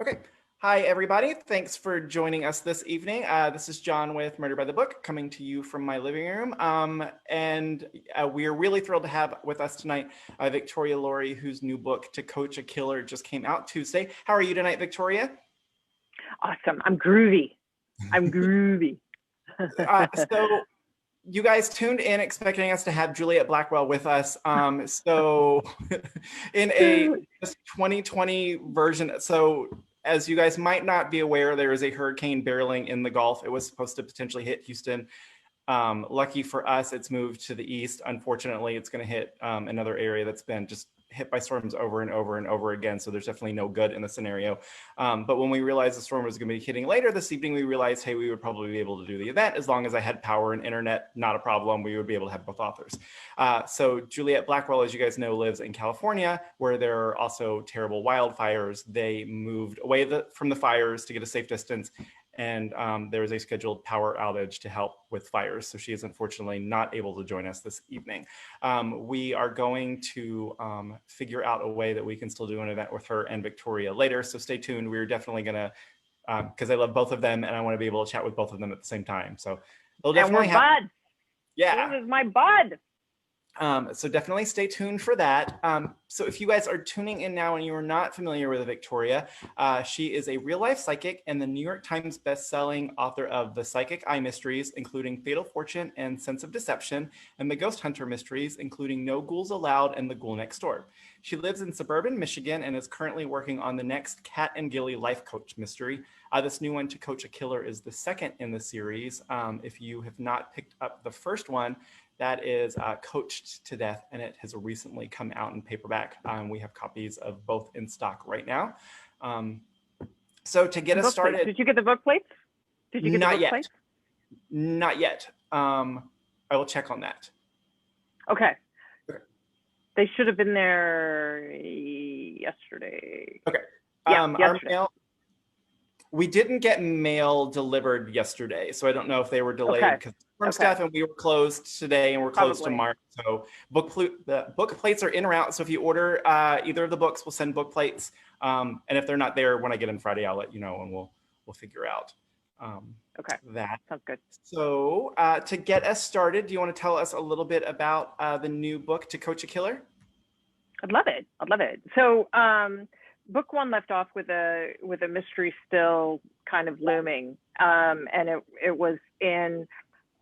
Okay. Hi, everybody. Thanks for joining us this evening. This is John with Murder by the Book, coming to you from my living room. We're really thrilled to have with us tonight Victoria Laurie, whose new book, To Coach a Killer, just came out Tuesday. How are you tonight, Victoria? Awesome. I'm groovy. So you guys tuned in expecting us to have Juliet Blackwell with us. So in a 2020 version, so as you guys might not be aware, there is a hurricane barreling in the Gulf. It was supposed to potentially hit Houston. Lucky for us, it's moved to the east. Unfortunately, it's going to hit another area that's been just hit by storms over and over and over again. So there's definitely no good in the scenario. But when we realized the storm was going to be hitting later this evening, we realized, hey, we would probably be able to do the event as long as I had power and internet. Not a problem. We would be able to have both authors. So Juliet Blackwell, as you guys know, lives in California, where there are also terrible wildfires. They moved away from the fires to get a safe distance. And there is a scheduled power outage to help with fires. So she is unfortunately not able to join us this evening. We are going to figure out a way that we can still do an event with her and Victoria later. So stay tuned. We're definitely gonna, because I love both of them and I want to be able to chat with both of them at the same time. So it'll definitely happen. Bud. Yeah. This is my bud. So definitely stay tuned for that. So if you guys are tuning in now and you are not familiar with Victoria, she is a real-life psychic and the New York Times best-selling author of The Psychic Eye Mysteries, including Fatal Fortune and Sense of Deception, and the Ghost Hunter Mysteries, including No Ghouls Allowed and The Ghoul Next Door. She lives in suburban Michigan and is currently working on the next Cat and Gilly life coach mystery. This new one, To Coach a Killer, is the second in the series. If you have not picked up the first one, that is Coached to Death, and it has recently come out in paperback. We have copies of both in stock right now. So to get us started... Did you get the book plates? Did you get not the book yet. plates? Not yet. I will check on that. Okay. They should have been there yesterday. Okay. Yeah, Our yesterday. mail, we didn't get mail delivered yesterday, so I don't know if they were delayed because of stuff, and we were closed today, and we're closed tomorrow. So the book plates are en route. So if you order either of the books, we'll send book plates. And if they're not there when I get them Friday, I'll let you know, and we'll figure out that. Sounds good. So to get us started, do you want to tell us a little bit about the new book, To Coach a Killer? I'd love it. So book one left off with a mystery still kind of looming, and it was in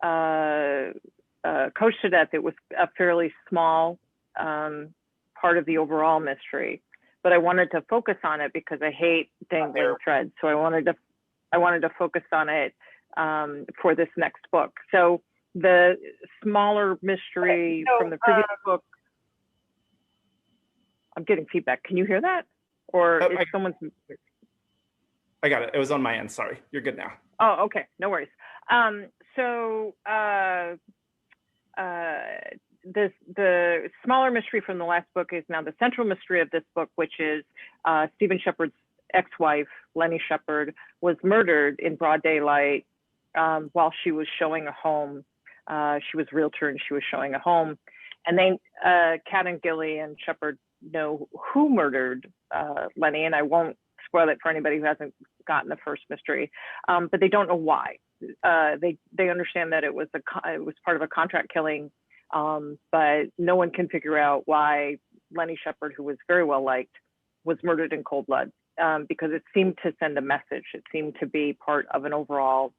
Coach to Death. It was a fairly small part of the overall mystery, but I wanted to focus on it because I hate dangling threads. So I wanted to focus on it for this next book. So the smaller mystery from the previous book. I'm getting feedback. Can you hear that? Or is someone's... I got it. It was on my end. Sorry. You're good now. Oh, okay. No worries. The smaller mystery from the last book is now the central mystery of this book, which is Stephen Shepard's ex-wife, Lenny Shepard, was murdered in broad daylight while she was showing a home. She was a realtor and she was showing a home. And then Cat and Gilly and Shepard know who murdered Lenny, and I won't spoil it for anybody who hasn't gotten the first mystery, but they don't know why. They understand that it was part of a contract killing, but no one can figure out why Lenny Shepard, who was very well liked, was murdered in cold blood, because it seemed to send a message. It seemed to be part of an overall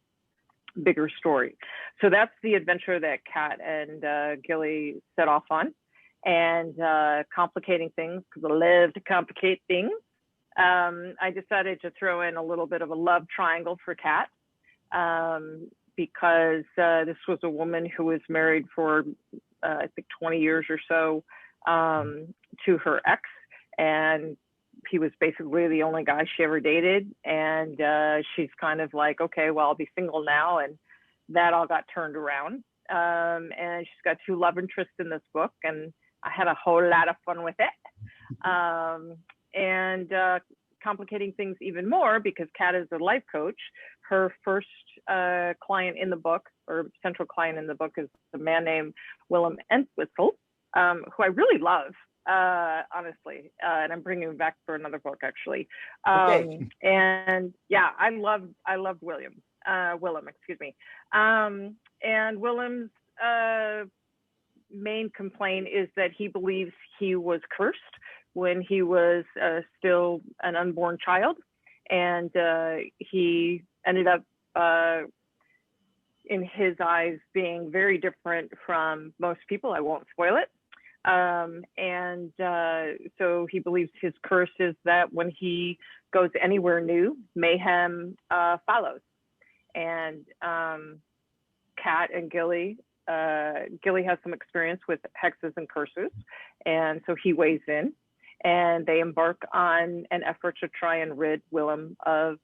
bigger story. So that's the adventure that Cat and Gilly set off on. And complicating things, because I love to complicate things, I decided to throw in a little bit of a love triangle for Cat, because this was a woman who was married for I think 20 years or so to her ex, and he was basically the only guy she ever dated. And she's kind of like, okay, well, I'll be single now, and that all got turned around. And she's got two love interests in this book, and I had a whole lot of fun with it. And complicating things even more, because Kat is a life coach. Her first client in the book, or central client in the book, is a man named Willem Entwistle, who I really love. honestly, and I'm bringing him back for another book actually. Okay. And yeah, I loved Willem, excuse me. And Willem's main complaint is that he believes he was cursed when he was still an unborn child, and he ended up in his eyes being very different from most people. I won't spoil it. And so he believes his curse is that when he goes anywhere new, mayhem follows. And Kat and Gilly has some experience with hexes and curses, and so he weighs in, and they embark on an effort to try and rid Willem of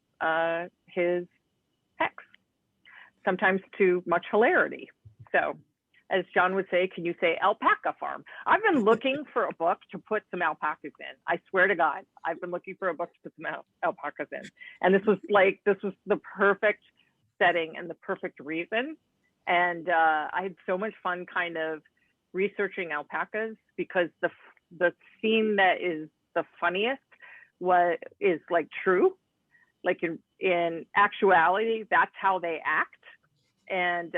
his hex, sometimes to much hilarity. So, as John would say, can you say alpaca farm? I've been looking for a book to put some alpacas in. I swear to God, I've been looking for a book to put some alpacas in. And this was the perfect setting and the perfect reason. And I had so much fun kind of researching alpacas, because the scene that is the funniest is like true. Like in actuality, that's how they act. And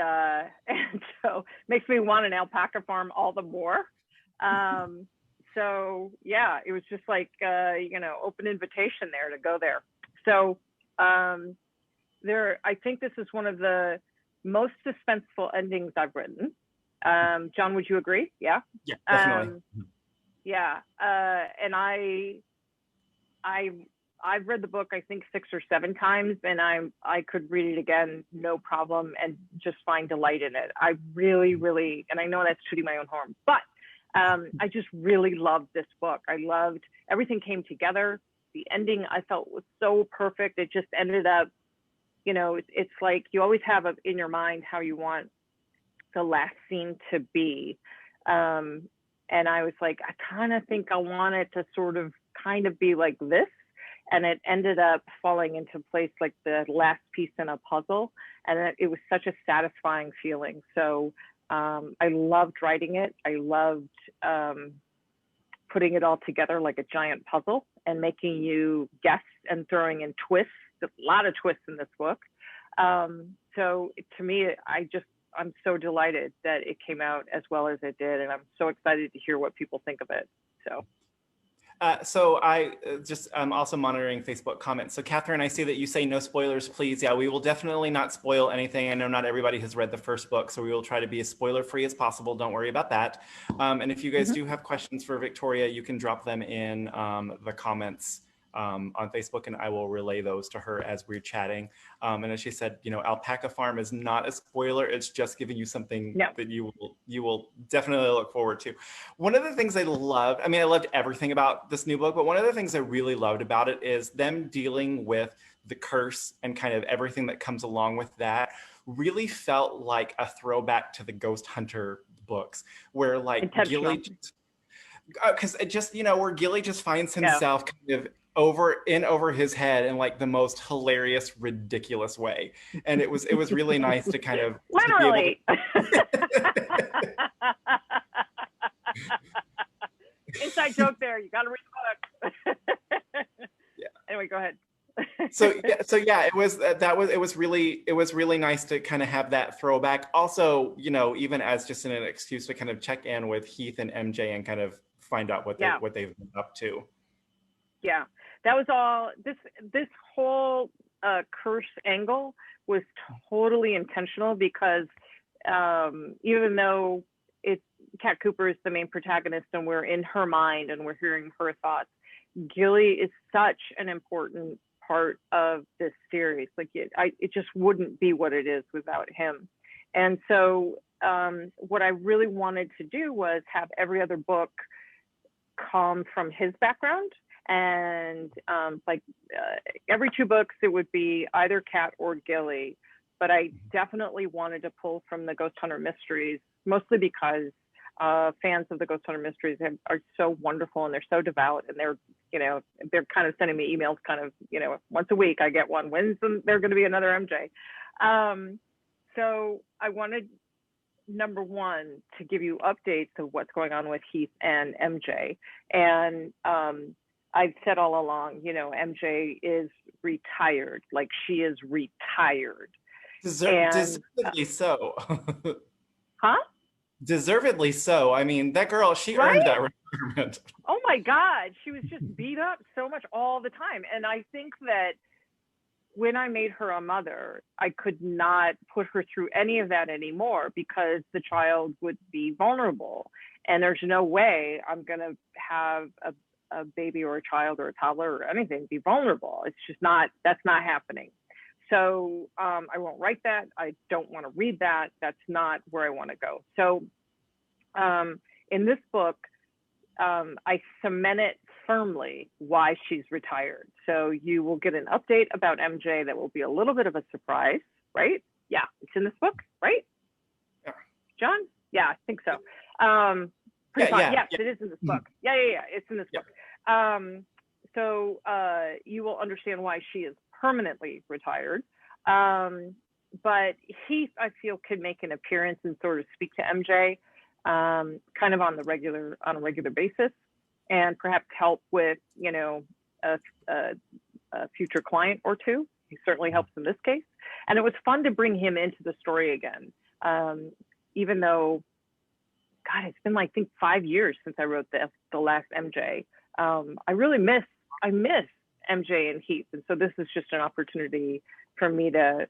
so makes me want an alpaca farm all the more. So yeah, it was just like, open invitation there to go there. So I think this is one of the most suspenseful endings I've written. John, would you agree? Yeah. Yeah, definitely. Yeah. And I've read the book, I think 6 or 7 times, and I could read it again, no problem, and just find delight in it. I really, really, and I know that's tooting my own horn, but I just really loved this book. I loved everything came together. The ending I felt was so perfect. It just ended up, it's like you always have in your mind how you want the last scene to be. And I was like, I kind of think I want it to sort of kind of be like this. And it ended up falling into place like the last piece in a puzzle. And it was such a satisfying feeling. So I loved writing it. I loved putting it all together like a giant puzzle and making you guess and throwing in twists. A lot of twists in this book. So to me, I'm so delighted that it came out as well as it did. And I'm so excited to hear what people think of it. So I'm also monitoring Facebook comments. So Catherine, I see that you say no spoilers, please. Yeah, we will definitely not spoil anything. I know not everybody has read the first book, so we will try to be as spoiler free as possible. Don't worry about that. And if you guys do have questions for Victoria, you can drop them in the comments on Facebook, and I will relay those to her as we're chatting. And as she said, Alpaca Farm is not a spoiler. It's just giving you something that you will definitely look forward to. One of the things I loved everything about this new book, but one of the things I really loved about it is them dealing with the curse and kind of everything that comes along with that. Really felt like a throwback to the Ghost Hunter books, where like Gilly, because it just, where Gilly just finds himself kind of over his head in like the most hilarious, ridiculous way. And it was really nice to kind of literally inside joke there. You got to read the book. Yeah. Anyway, go ahead. So yeah, it was really nice to kind of have that throwback. Also, even as just an excuse to kind of check in with Heath and MJ and kind of find out what they've been up to. Yeah. That was all. This whole curse angle was totally intentional, because even though Kat Cooper is the main protagonist and we're in her mind and we're hearing her thoughts, Gilly is such an important part of this series. Like it just wouldn't be what it is without him. And so what I really wanted to do was have every other book come from his background. And every 2 books, it would be either Kat or Gilly. But I definitely wanted to pull from the Ghost Hunter Mysteries, mostly because fans of the Ghost Hunter Mysteries are so wonderful, and they're so devout, and they're kind of sending me emails kind of, once a week I get one. When's there going to be another MJ? So I wanted number one, to give you updates of what's going on with Heath and MJ. And I've said all along, you know, MJ is retired, like she is retired. Deservedly so. Huh? Deservedly so. I mean, that girl, she Right? earned that retirement. Oh my God, she was just beat up so much all the time. And I think that when I made her a mother, I could not put her through any of that anymore because the child would be vulnerable. And there's no way I'm going to have a baby or a child or a toddler or anything be vulnerable. It's just not, that's not happening. So I won't write that. I don't want to read that. That's not where I want to go. So in this book, I cement it firmly why she's retired. So you will get an update about MJ that will be a little bit of a surprise, right? Yeah, it's in this book, right? Yeah. John? Yeah, I think so. Yes, it is in this book. Yeah, it's in this book. So you will understand why she is permanently retired. But Heath, I feel, could make an appearance and sort of speak to MJ kind of on a regular basis, and perhaps help with, you know, a future client or two. He certainly helps in this case. And it was fun to bring him into the story again, even though, God, it's been like, I think 5 years since I wrote the last MJ. I miss MJ and Heath. And so this is just an opportunity for me to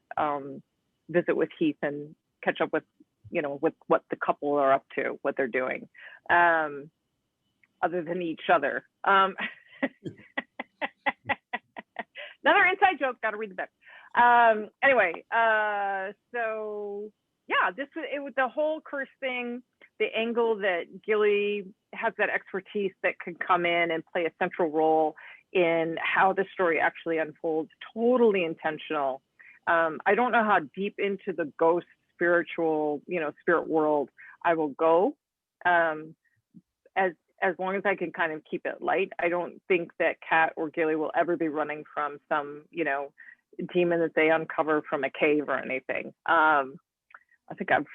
visit with Heath and catch up with, you know, with what the couple are up to, what they're doing, other than each other. Another inside joke, got to read the book. Anyway, so yeah, the whole curse thing, the angle that Gilly has that expertise that could come in and play a central role in how the story actually unfolds, totally intentional. I don't know how deep into the ghost spiritual, you know, spirit world I will go. As long as I can kind of keep it light. I don't think that Kat or Gilly will ever be running from some, you know, demon that they uncover from a cave or anything. I think I've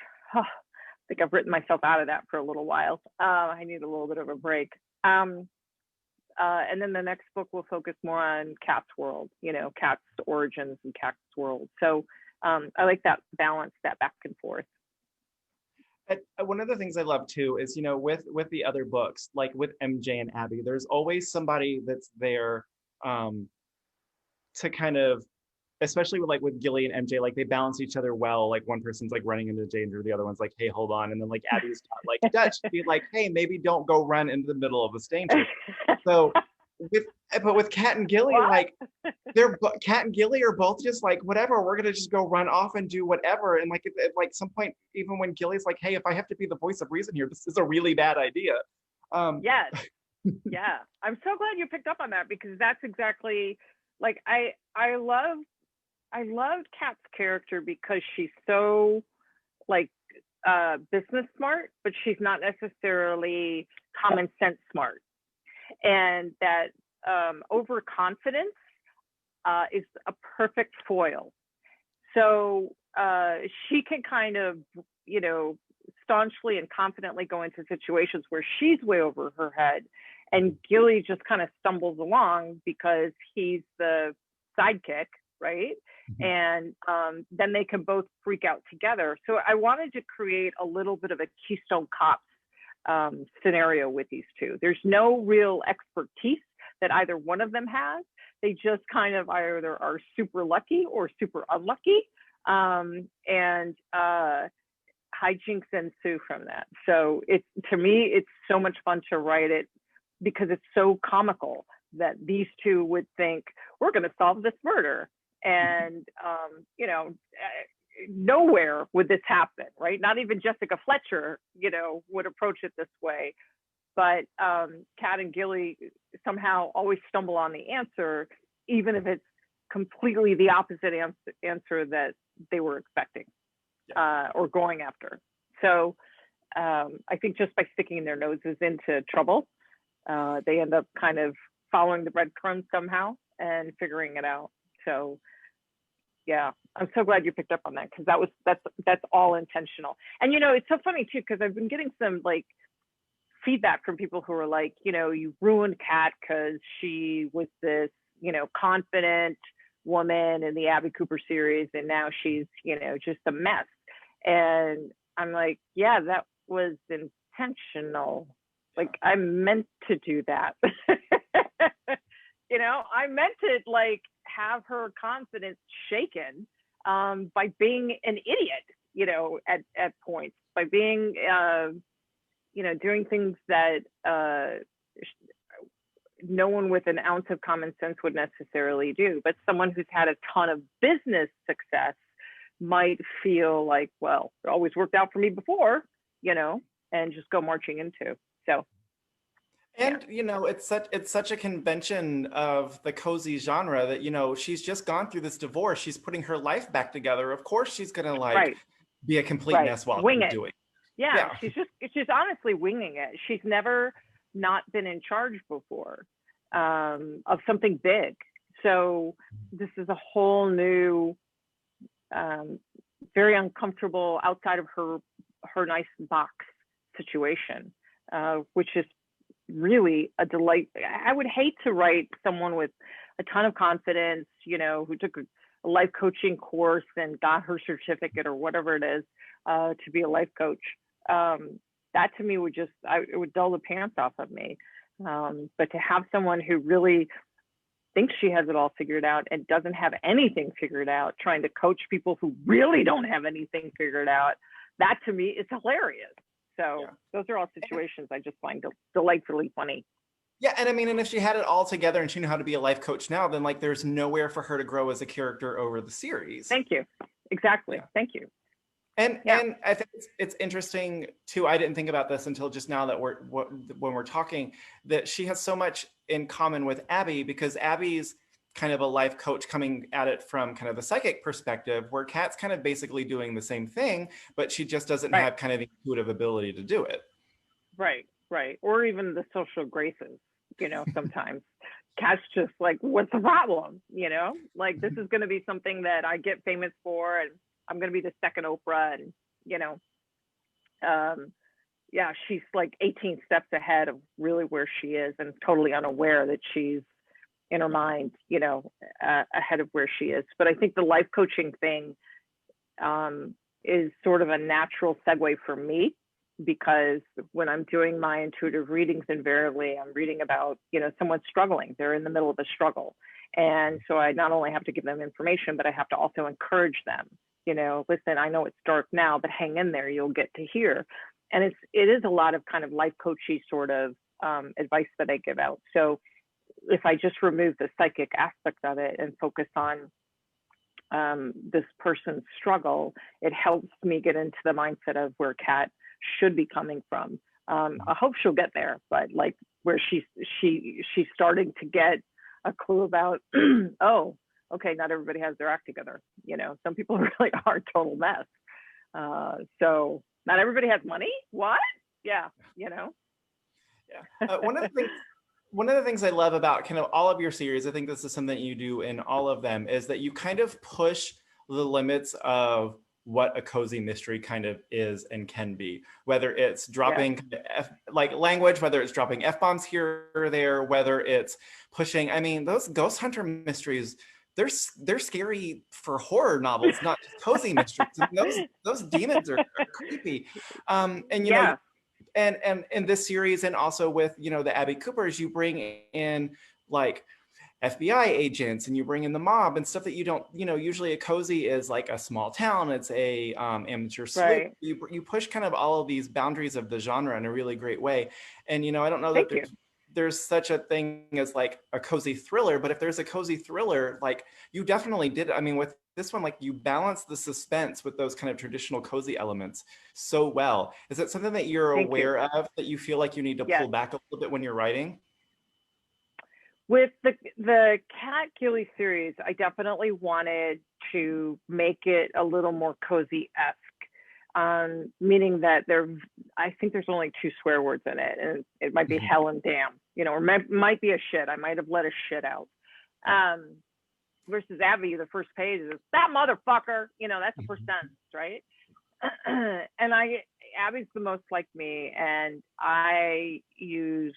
written myself out of that for a little while. I need a little bit of a break. And then the next book will focus more on Kat's world, you know, Kat's origins and Kat's world. So I like that balance, that back and forth. One of the things I love too is, you know, with the other books, like with MJ and Abby, there's always somebody that's there to kind of, especially with Gilly and MJ, like they balance each other well. Like one person's like running into danger, the other one's like, hey, hold on. And then like Abby's taught like Dutch to be like, hey, maybe don't go run into the middle of this danger. So with Kat and Gilly, What? like Kat and Gilly are both just like, whatever, we're gonna just go run off and do whatever. And like at like some point, even when Gilly's like, hey, if I have to be the voice of reason here, this is a really bad idea. Yes. Yeah. I'm so glad you picked up on that, because that's exactly like I loved Kat's character because she's so like business smart, but she's not necessarily common sense smart. And that overconfidence is a perfect foil. So she can kind of, you know, staunchly and confidently go into situations where she's way over her head, and Gilly just kind of stumbles along because he's the sidekick, right? Mm-hmm. And then they can both freak out together. So I wanted to create a little bit of a Keystone Cops scenario with these two. There's no real expertise that either one of them has. They just kind of either are super lucky or super unlucky, and hijinks ensue from that. So to me, it's so much fun to write it because it's so comical that these two would think, we're going to solve this murder. And, you know, nowhere would this happen, right? Not even Jessica Fletcher, you know, would approach it this way. But Kat and Gilly somehow always stumble on the answer, even if it's completely the opposite answer that they were expecting or going after. So I think just by sticking their noses into trouble, they end up kind of following the breadcrumbs somehow and figuring it out. So Yeah. I'm so glad you picked up on that, because that's all intentional. And it's so funny too, because I've been getting some like feedback from people who are like, you ruined Kat because she was this, confident woman in the Abby Cooper series, and now she's, just a mess. And I'm like, yeah, that was intentional. Like, I meant to do that. I meant to like have her confidence shaken by being an idiot, at points, by being, doing things that no one with an ounce of common sense would necessarily do. But someone who's had a ton of business success might feel like, well, it always worked out for me before, and just go marching into. So. And it's such a convention of the cozy genre that she's just gone through this divorce. She's putting her life back together. Of course, she's gonna like be a complete mess while Wing she's it. doing. Yeah, she's honestly winging it. She's never not been in charge before of something big. So this is a whole new, very uncomfortable, outside of her nice box situation, which is really a delight. I would hate to write someone with a ton of confidence, who took a life coaching course and got her certificate or whatever it is, to be a life coach. That to me would it would dull the pants off of me. But to have someone who really thinks she has it all figured out and doesn't have anything figured out, trying to coach people who really don't have anything figured out, that to me is hilarious. So those are all situations I just find delightfully funny. Yeah, and I mean, and if she had it all together and she knew how to be a life coach now, then like there's nowhere for her to grow as a character over the series. Thank you. Exactly. Yeah. Thank you. And I think it's interesting too. I didn't think about this until just now that when we're talking, that she has so much in common with Abby, because Abby's kind of a life coach coming at it from kind of the psychic perspective, where Kat's kind of basically doing the same thing, but she just doesn't have kind of the intuitive ability to do it. Right. Or even the social graces, sometimes. Kat's just like, what's the problem? Like, this is going to be something that I get famous for, and I'm going to be the second Oprah, and, she's like 18 steps ahead of really where she is, and totally unaware that she's in her mind, ahead of where she is. But I think the life coaching thing is sort of a natural segue for me, because when I'm doing my intuitive readings, invariably I'm reading about, someone struggling. They're in the middle of a struggle. And so I not only have to give them information, but I have to also encourage them, listen, I know it's dark now, but hang in there, you'll get to hear. And it is a lot of kind of life coachy sort of advice that I give out. So if I just remove the psychic aspect of it and focus on this person's struggle, it helps me get into the mindset of where Kat should be coming from. I hope she'll get there, but like where she's starting to get a clue about, oh, okay, not everybody has their act together. Some people really are a total mess. So not everybody has money. What? Yeah. Yeah. One of the things I love about kind of all of your series, I think this is something you do in all of them, is that you kind of push the limits of what a cozy mystery kind of is and can be, whether it's dropping like language, whether it's dropping F-bombs here or there, whether it's pushing, I mean, those ghost hunter mysteries, they're scary for horror novels, not just cozy mysteries. I mean, those demons are creepy. And and in this series, and also with the Abby Coopers, you bring in like FBI agents, and you bring in the mob and stuff that you don't, usually a cozy is like a small town, it's a amateur sleuth. You push kind of all of these boundaries of the genre in a really great way. And I don't know that there's such a thing as like a cozy thriller, but if there's a cozy thriller, like you definitely did. I mean, with this one, like you balance the suspense with those kind of traditional cozy elements so well. Is it something that you're aware of, that you feel like you need to pull back a little bit when you're writing? With the Kat Gilly series, I definitely wanted to make it a little more cozy-esque, meaning that I think there's only 2 swear words in it, and it might be hell and damn, or might be a shit. I might have let a shit out. versus Abby, the first page is that motherfucker. You know, that's the first sentence, right? And Abby's the most like me, and I use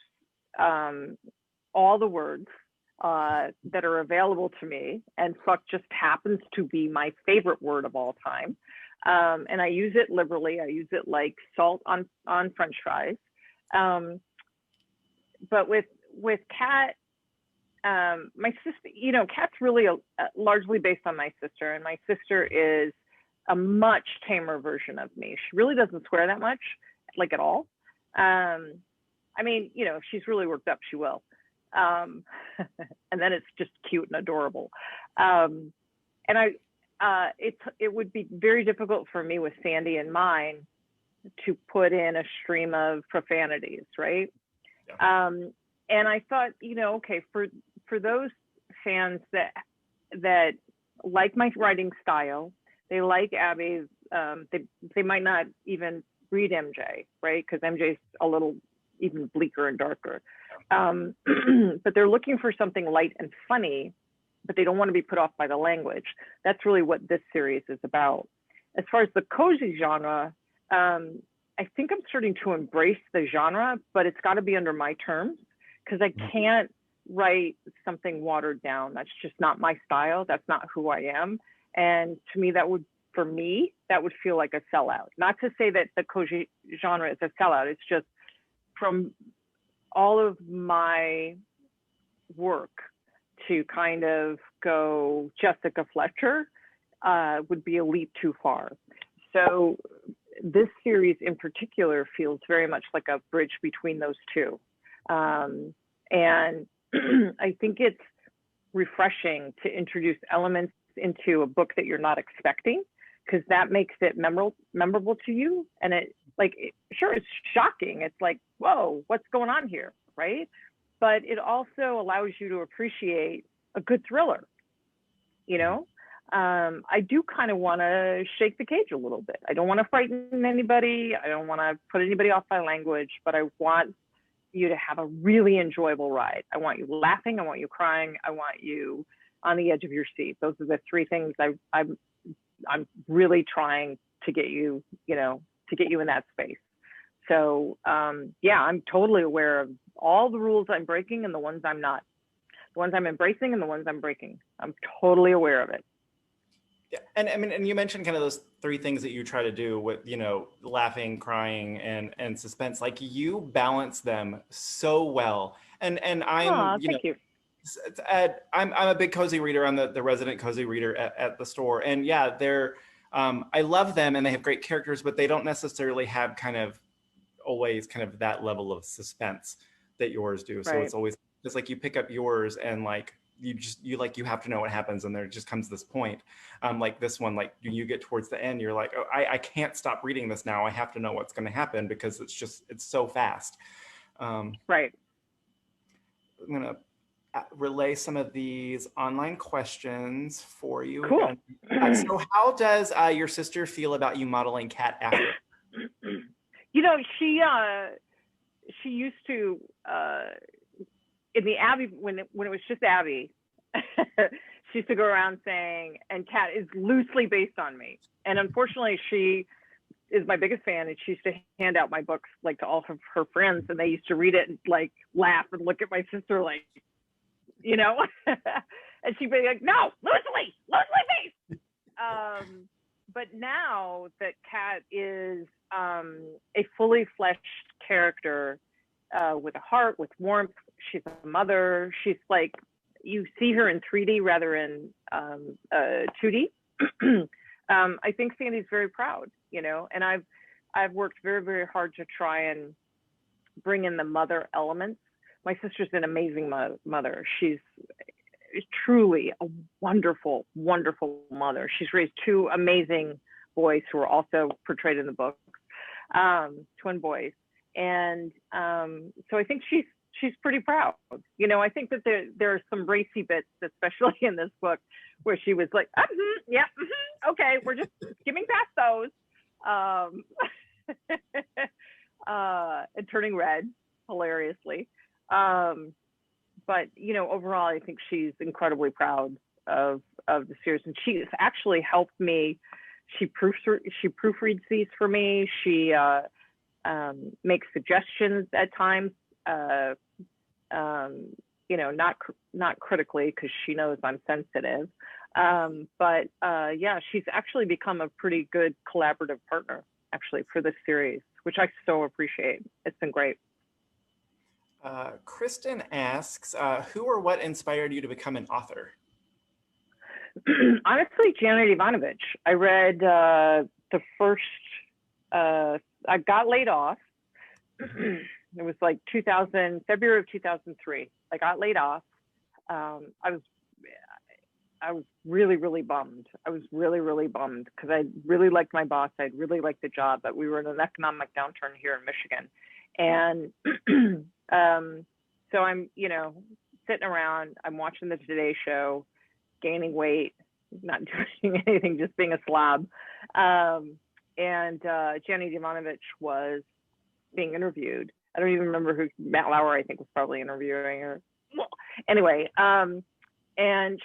all the words that are available to me, and fuck just happens to be my favorite word of all time. And I use it liberally. I use it like salt on French fries. But with Kat, my sister, you know, Kat's really largely based on my sister, and my sister is a much tamer version of me. She really doesn't swear that much, like at all. I mean, you know, if she's really worked up, she will. And then it's just cute and adorable. And it would be very difficult for me with Sandy and mine to put in a stream of profanities, right? Yeah. And I thought, you know, okay, for those fans that like my writing style, they like Abby's, they might not even read MJ, right? Because MJ's a little even bleaker and darker. But they're looking for something light and funny, but they don't want to be put off by the language. That's really what this series is about. As far as the cozy genre, I think I'm starting to embrace the genre, but it's got to be under my terms, because I can't write something watered down. That's just not my style. That's not who I am. And to me, that would feel like a sellout. Not to say that the cozy genre is a sellout. It's just from all of my work to kind of go Jessica Fletcher would be a leap too far. So this series in particular feels very much like a bridge between those two. And I think it's refreshing to introduce elements into a book that you're not expecting, because that makes it memorable to you. And sure, it's shocking. It's like, whoa, what's going on here, right? But it also allows you to appreciate a good thriller, you know? I do kind of want to shake the cage a little bit. I don't want to frighten anybody. I don't want to put anybody off by language, but I want you to have a really enjoyable ride. I want you laughing. I want you crying. I want you on the edge of your seat. Those are the three things I'm really trying to get you, to get you in that space. So yeah, I'm totally aware of all the rules I'm breaking and the ones I'm not. The ones I'm embracing and the ones I'm breaking. I'm totally aware of it. Yeah, and I mean, and you mentioned kind of those three things that you try to do with, laughing, crying, and suspense. Like, you balance them so well. And I'm, thank you. I'm a big cozy reader. I'm the resident cozy reader at the store, and yeah, they're I love them, and they have great characters, but they don't necessarily have always that level of suspense that yours do. So Right. it's always just like you pick up yours and you have to know what happens, and there just comes this point, like this one, like you get towards the end, you're like, oh, I can't stop reading this now. I have to know what's going to happen because it's so fast. Right. I'm gonna relay some of these online questions for you. Cool. So how does your sister feel about you modeling Kat after? She used to in the Abby, when it was just Abby, she used to go around saying, and Kat is loosely based on me. And unfortunately, she is my biggest fan, and she used to hand out my books like to all of her friends, and they used to read it and like laugh and look at my sister like, and she'd be like, no, loosely based. But now that Kat is a fully fleshed character with a heart, with warmth, she's a mother. She's like, you see her in 3D rather than 2D. I think Sandy's very proud, and I've worked very, very hard to try and bring in the mother elements. My sister's an amazing mother. She's truly a wonderful, wonderful mother. She's raised two amazing boys who are also portrayed in the book, twin boys. And so I think she's pretty proud. I think that there are some racy bits, especially in this book, where she was like, okay, we're just skimming past those, and turning red hilariously. But overall, I think she's incredibly proud of the series, and she's actually helped me. She proofreads these for me. She makes suggestions at times. You know, not critically, because she knows I'm sensitive. But yeah, she's actually become a pretty good collaborative partner, actually, for this series, which I so appreciate. It's been great. Kristen asks, who or what inspired you to become an author? Honestly, Janet Ivanovich. I read the first, I got laid off. It was like February of 2003. I got laid off. I was really, really bummed. I was really, really bummed because I really liked my boss. I really liked the job, but we were in an economic downturn here in Michigan. And so I'm, you know, sitting around, I'm watching the Today Show, gaining weight, not doing anything, just being a slob. And Janet Ivanovich was being interviewed. I don't even remember who, Matt Lauer, I think, was probably interviewing her. Well, anyway, and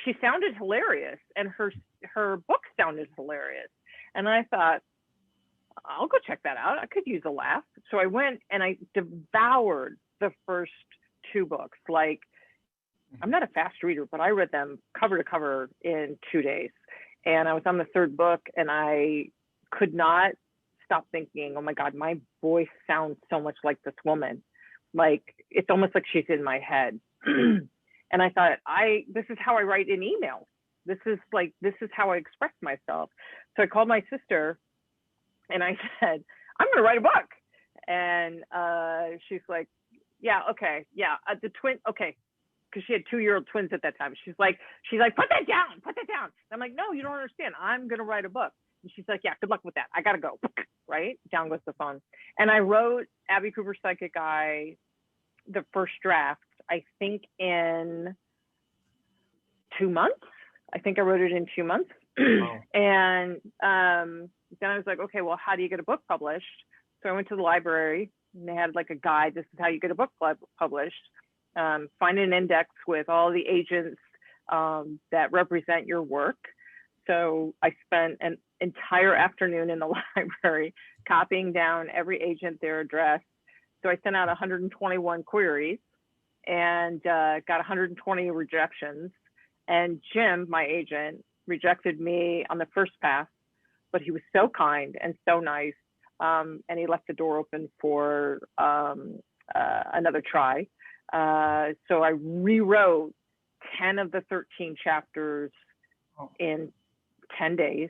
she sounded hilarious, and her book sounded hilarious. And I thought, I'll go check that out. I could use a laugh. So I went and I devoured the first two books. Like, I'm not a fast reader, but I read them cover to cover in 2 days. And I was on the third book, and I could not stop thinking, oh my God, my voice sounds so much like this woman. Like, it's almost like she's in my head. And I thought, this is how I write in emails. This is how I express myself. So I called my sister and I said, I'm going to write a book. And she's like, yeah, okay. Yeah. The twin. Okay. Cause she had 2-year-old twins at that time. She's like, put that down. And I'm like, no, you don't understand. I'm going to write a book. And she's like, yeah, good luck with that. I got to go. Right. Down goes the phone. And I wrote Abby Cooper's Psychic Eye, the first draft, I think in 2 months. I think I wrote it in 2 months. Wow. And then I was like, okay, well, how do you get a book published? So I went to the library and they had like a guide. This is how you get a book published. Find an index with all the agents that represent your work. So I spent an entire afternoon in the library copying down every agent, their address. So I sent out 121 queries and got 120 rejections. And Jim, my agent, rejected me on the first pass, but he was so kind and so nice. And he left the door open for another try. So I rewrote 10 of the 13 chapters in 10 days,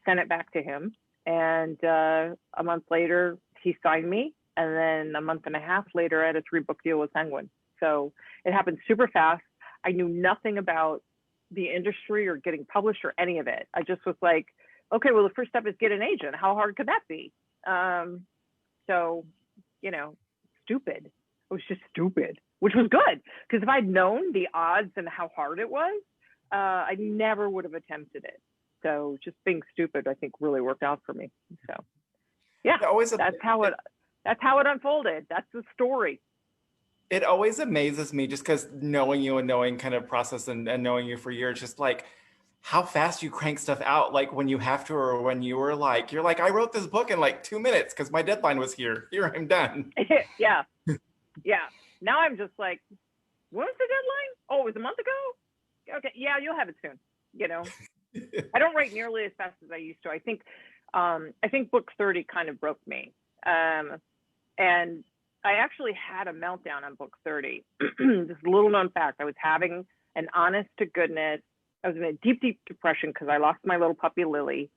sent it back to him. And a month later, he signed me. And then a month and a half later, I had a 3-book deal with Penguin. So it happened super fast. I knew nothing about the industry or getting published or any of it. I just was like, okay, well, the first step is get an agent. How hard could that be? So, you know, stupid. It was just stupid, which was good. Because if I'd known the odds and how hard it was, I never would have attempted it. So just being stupid, I think, really worked out for me. So yeah, that's how it unfolded. That's the story. It always amazes me, just because knowing you and knowing kind of process and knowing you for years, just like how fast you crank stuff out, like when you have to, or when you're like, I wrote this book in like 2 minutes because my deadline was here. Here, I'm done. Yeah. Yeah. Now I'm just like, when was the deadline? Oh, it was a month ago? Okay. Yeah, you'll have it soon. You know, I don't write nearly as fast as I used to. I think book 30 kind of broke me. And I actually had a meltdown on book 30. This little known fact, I was having an honest to goodness, I was in a deep, deep depression because I lost my little puppy, Lily.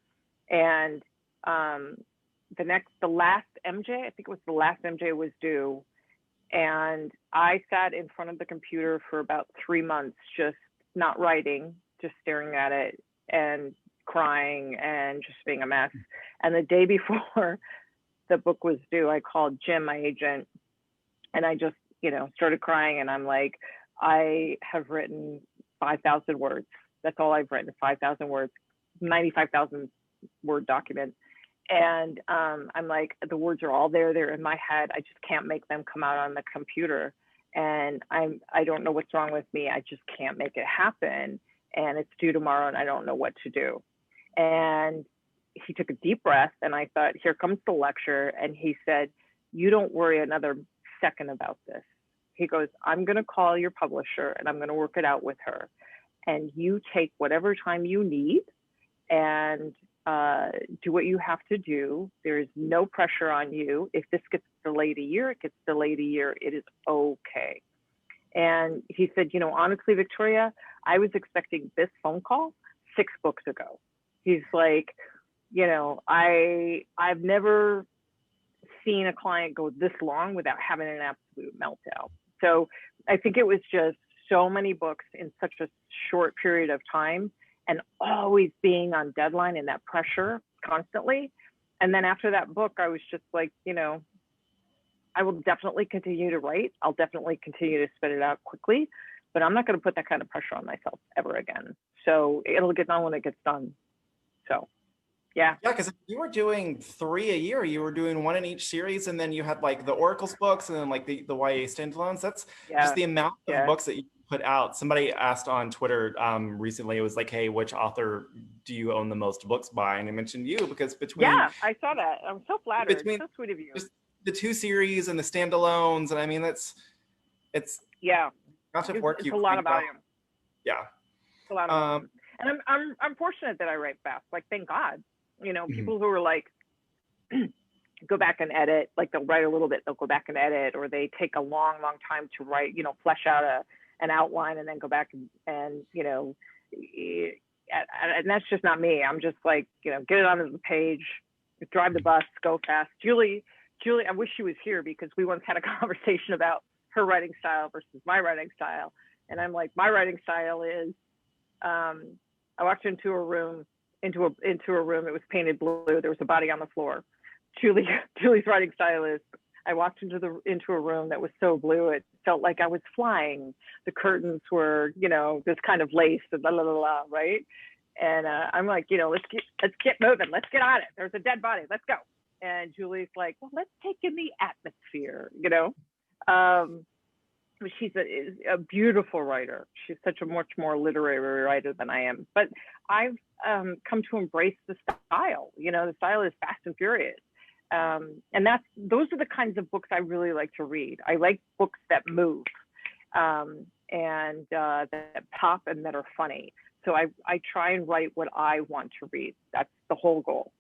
And the last MJ, I think it was the last MJ was due. And I sat in front of the computer for about 3 months, just not writing, just staring at it and crying and just being a mess. And the day before the book was due, I called Jim, my agent, and I just, started crying. And I'm like, I have written 5,000 words. That's all I've written, 5,000 words, 95,000 word document. And I'm like, the words are all there. They're in my head. I just can't make them come out on the computer. And I don't know what's wrong with me. I just can't make it happen. and it's due tomorrow and I don't know what to do. And he took a deep breath, and I thought, here comes the lecture. And he said, you don't worry another second about this. He goes, I'm going to call your publisher and I'm going to work it out with her. And you take whatever time you need and do what you have to do. There's no pressure on you. If this gets delayed a year, it gets delayed a year. It is okay. And he said, honestly, Victoria, I was expecting this phone call 6 books ago. He's like, I've never seen a client go this long without having an absolute meltdown. So I think it was just so many books in such a short period of time, and always being on deadline and that pressure constantly. And then after that book, I was just like, I will definitely continue to write. I'll definitely continue to spit it out quickly, but I'm not going to put that kind of pressure on myself ever again. So it'll get done when it gets done. So, yeah. Yeah, because you were doing 3 a year. You were doing 1 in each series, and then you had like the Oracles books, and then like the YA standalones. That's just the amount of books that you put out. Somebody asked on Twitter recently, it was like, hey, which author do you own the most books by? And I mentioned you, because between... Yeah, I saw that. I'm so flattered. It's so sweet of you. Just the 2 series and the standalones, and I mean, it's not of work. It's a lot of volume. Yeah. It's a lot of volume. And I'm fortunate that I write fast. Like, thank God. People who are like, go back and edit, like they'll write a little bit, they'll go back and edit, or they take a long time to write, flesh out an outline and then go back and and that's just not me. I'm just like, get it onto the page, drive the bus, go fast. Julie, I wish she was here, because we once had a conversation about her writing style versus my writing style. And I'm like, my writing style is, I walked into a room, it was painted blue. There was a body on the floor. Julie's writing style is, I walked into a room that was so blue, it felt like I was flying. The curtains were, this kind of lace, and blah, blah, blah, blah, right? And I'm like, let's get moving. Let's get on it. There's a dead body. Let's go. And Julie's like, well, let's take in the atmosphere, She's a beautiful writer. She's such a much more literary writer than I am. But I've come to embrace the style. The style is fast and furious. And those are the kinds of books I really like to read. I like books that move and that pop and that are funny. So I try and write what I want to read. That's the whole goal.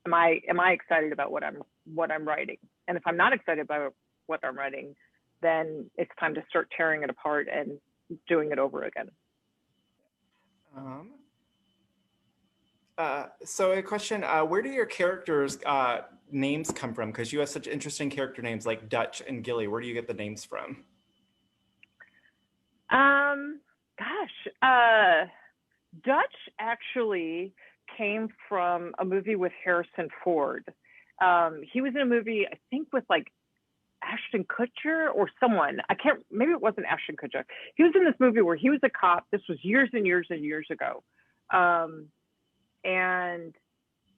Am I excited about what I'm writing? And if I'm not excited about what I'm writing, then it's time to start tearing it apart and doing it over again. So a question, where do your characters' names come from? Because you have such interesting character names like Dutch and Gilly. Where do you get the names from? Dutch actually came from a movie with Harrison Ford. He was in a movie, I think, with like Ashton Kutcher or someone. Maybe it wasn't Ashton Kutcher. He was in this movie where he was a cop. This was years and years and years ago. And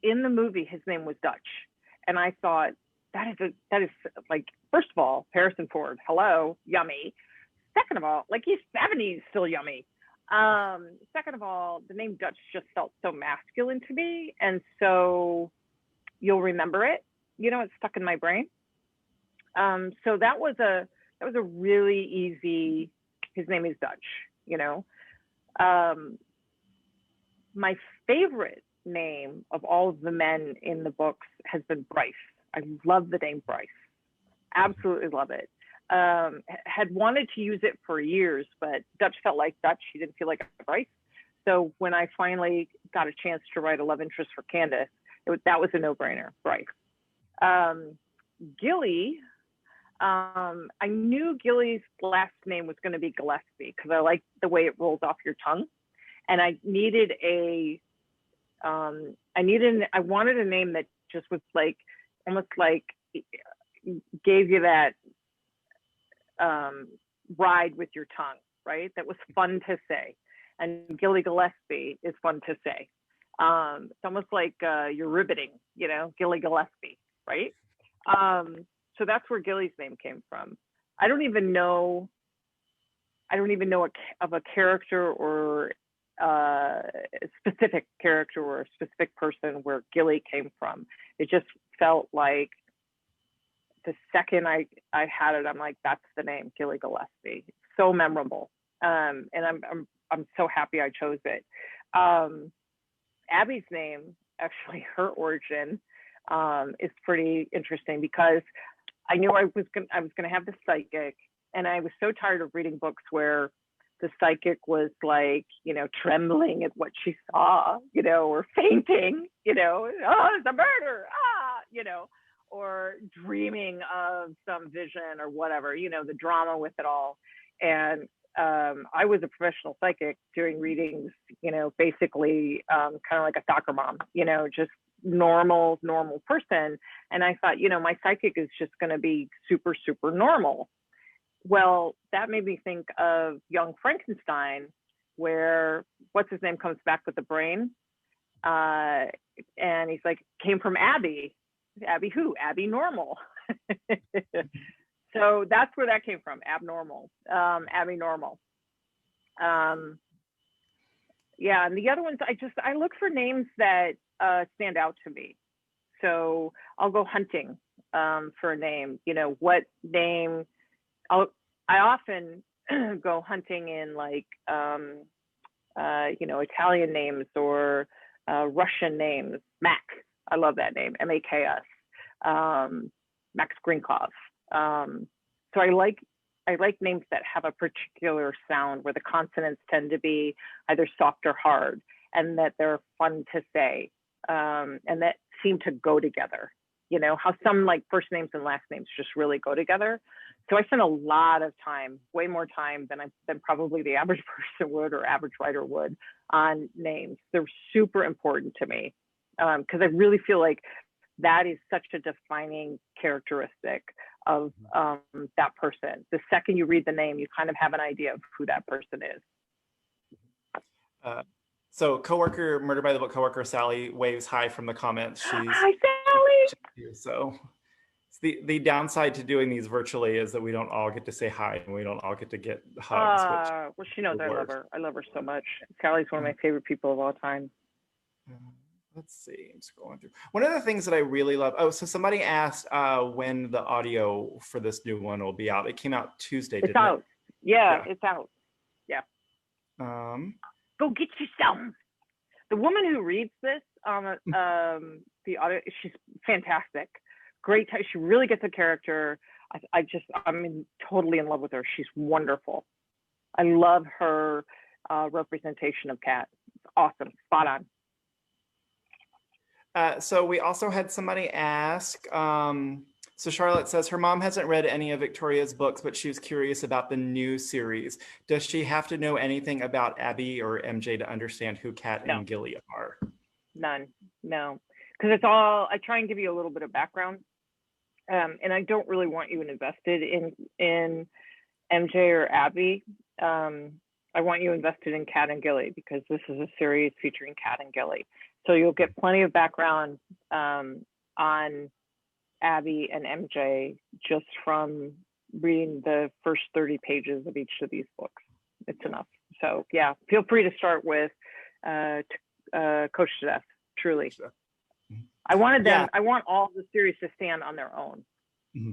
in the movie, his name was Dutch. And I thought, that is like, first of all, Harrison Ford, hello, yummy. Second of all, like, he's 70, still yummy. Second of all, the name Dutch just felt so masculine to me. And so you'll remember it, it's stuck in my brain. So that was a really easy, his name is Dutch, My favorite name of all of the men in the books has been Bryce. I love the name Bryce. Absolutely love it. Had wanted to use it for years, but Dutch felt like Dutch. He didn't feel like a Bryce. So when I finally got a chance to write a love interest for Candace, that was a no-brainer, Bryce. Gilly, I knew Gilly's last name was going to be Gillespie because I liked the way it rolls off your tongue. And I wanted a name that just was like, almost like gave you that ride with your tongue, right? That was fun to say. And Gilly Gillespie is fun to say. It's almost like you're riveting, Gilly Gillespie, right? So that's where Gilly's name came from. I don't even know of a character or specific character or a specific person where Gilly came from. It just felt like the second I had it, I'm like, that's the name, Gilly Gillespie. So memorable. And I'm so happy I chose it. Abby's name, actually, her origin is pretty interesting because I knew I was gonna have the psychic, and I was so tired of reading books where the psychic was like, trembling at what she saw, or fainting, oh, it's a murder, or dreaming of some vision or whatever, the drama with it all. And I was a professional psychic doing readings, basically kind of like a soccer mom, just normal person. And I thought, my psychic is just going to be super, super normal. Well, that made me think of Young Frankenstein, where what's his name comes back with the brain. And he's like, came from Abby. Abby who? Abby Normal. So that's where that came from, abnormal, Abby Normal. Yeah, and the other ones, I look for names that stand out to me. So I'll go hunting for a name, what name, I often go hunting in like, Italian names or Russian names. Mac, I love that name, M-A-K-S, Max Grinkov. So I like names that have a particular sound where the consonants tend to be either soft or hard, and that they're fun to say, and that seem to go together. How some like first names and last names just really go together. So I spend a lot of time, way more time than probably the average person would or average writer would, on names. They're super important to me because I really feel like that is such a defining characteristic of that person. The second you read the name, you kind of have an idea of who that person is. So coworker, Murdered by the Book coworker Sally waves hi from the comments. Hi, Sally! So the downside to doing these virtually is that we don't all get to say hi and we don't all get to get hugs. Well, she knows I love her. I love her so much. Sally's one of my favorite people of all time. Let's see, I'm scrolling through. One of the things that I really love, so somebody asked when the audio for this new one will be out. It came out Tuesday, didn't it? It's out. Yeah, it's out. Yeah. Go get you some. The woman who reads this on the audio, she's fantastic. Great. She really gets a character. I'm totally in love with her. She's wonderful. I love her representation of Kat. It's awesome. Spot on. So we also had somebody ask, so Charlotte says her mom hasn't read any of Victoria's books, but she was curious about the new series. Does she have to know anything about Abby or MJ to understand who Kat and Gilly are? None, no. Because it's all, I try and give you a little bit of background. And I don't really want you invested in MJ or Abby. I want you invested in Kat and Gilly because this is a series featuring Kat and Gilly. So you'll get plenty of background on Abby and MJ just from reading the first 30 pages of each of these books. It's enough. So yeah, feel free to start with Coach to Death, truly. I wanted them, I want all the series to stand on their own. Mm-hmm.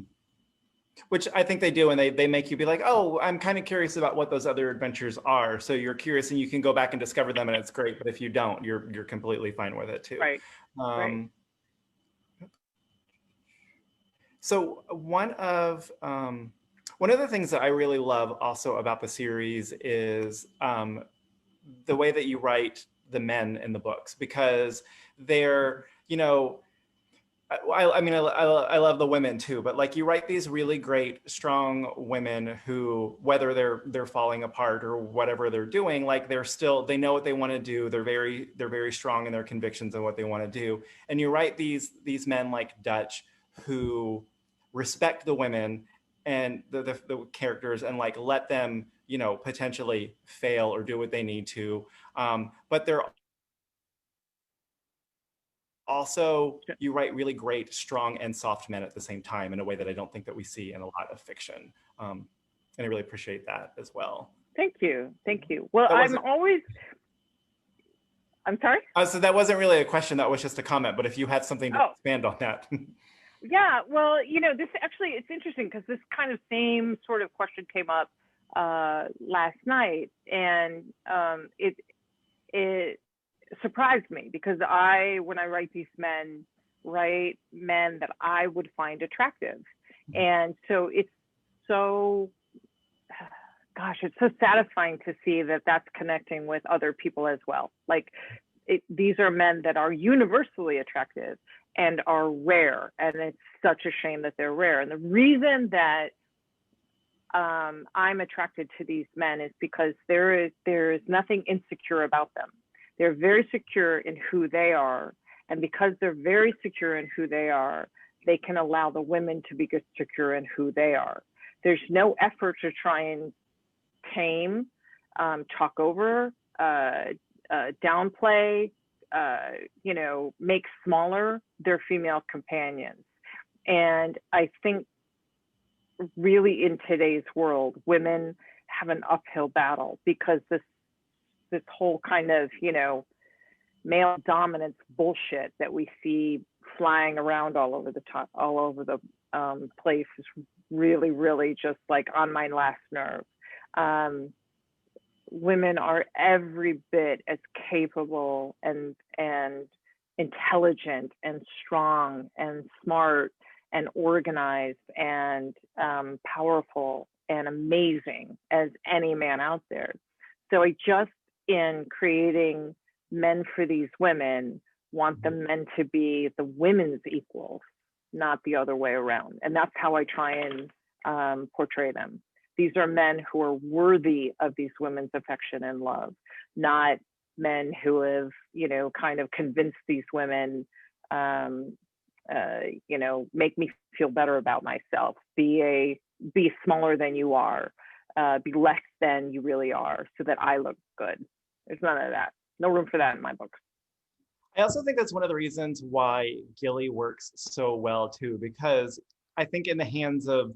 Which I think they do, and they make you be like, oh, I'm kind of curious about what those other adventures are. So you're curious and you can go back and discover them and it's great. But if you don't, you're completely fine with it too. Right. Right. So one of the things that I really love also about the series is the way that you write the men in the books, because they're, I love the women too, but like you write these really great, strong women who, whether they're falling apart or whatever they're doing, like they know what they want to do. They're very strong in their convictions and what they want to do. And you write these men like Dutch who respect the women and the characters and like let them, potentially fail or do what they need to. But they're also, you write really great, strong, and soft men at the same time in a way that I don't think that we see in a lot of fiction. And I really appreciate that as well. Thank you. Thank you. Well, I'm always, I'm sorry? So that wasn't really a question. That was just a comment. But if you had something to Oh, expand on that. yeah. Well, this actually, it's interesting because this kind of same sort of question came up last night, and it surprised me because when I write these men, write men that I would find attractive. And so it's so, gosh, it's so satisfying to see that that's connecting with other people as well. Like these are men that are universally attractive and are rare. And it's such a shame that they're rare. And the reason that I'm attracted to these men is because there is nothing insecure about them. They're very secure in who they are. And because they're very secure in who they are, they can allow the women to be secure in who they are. There's no effort to try and tame, talk over, downplay, make smaller their female companions. And I think really in today's world, women have an uphill battle because this whole kind of, male dominance bullshit that we see flying around all over the place is really, really just like on my last nerve. Women are every bit as capable and intelligent and strong and smart and organized and powerful and amazing as any man out there. So I just, in creating men for these women, want the men to be the women's equals, not the other way around. And that's how I try and portray them. These are men who are worthy of these women's affection and love, not men who have, kind of convinced these women, make me feel better about myself, be smaller than you are, be less than you really are so that I look good. There's none of that. No room for that in my books. I also think that's one of the reasons why Gilly works so well too, because I think in the hands of,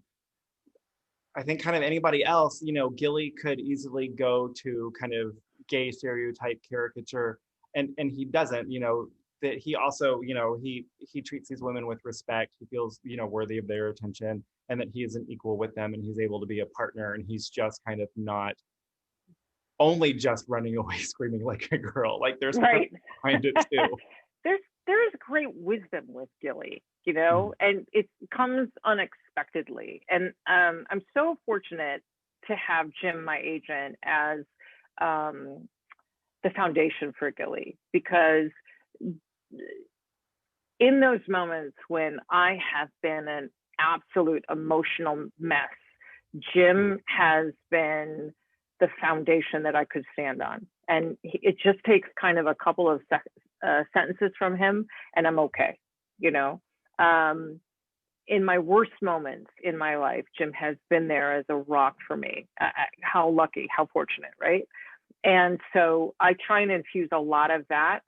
kind of anybody else, Gilly could easily go to kind of gay stereotype caricature, and he doesn't, that he also, he treats these women with respect. He feels, worthy of their attention, and that he is an equal with them, and he's able to be a partner, and he's just kind of not only just running away screaming like a girl. Like there's right behind it too. There's great wisdom with Gilly, and it comes unexpectedly. And I'm so fortunate to have Jim, my agent, as the foundation for Gilly, because in those moments when I have been an absolute emotional mess, Jim has been the foundation that I could stand on. And it just takes kind of a couple of sentences from him and I'm okay, in my worst moments in my life, Jim has been there as a rock for me. How lucky, how fortunate, right? And so I try and infuse a lot of that,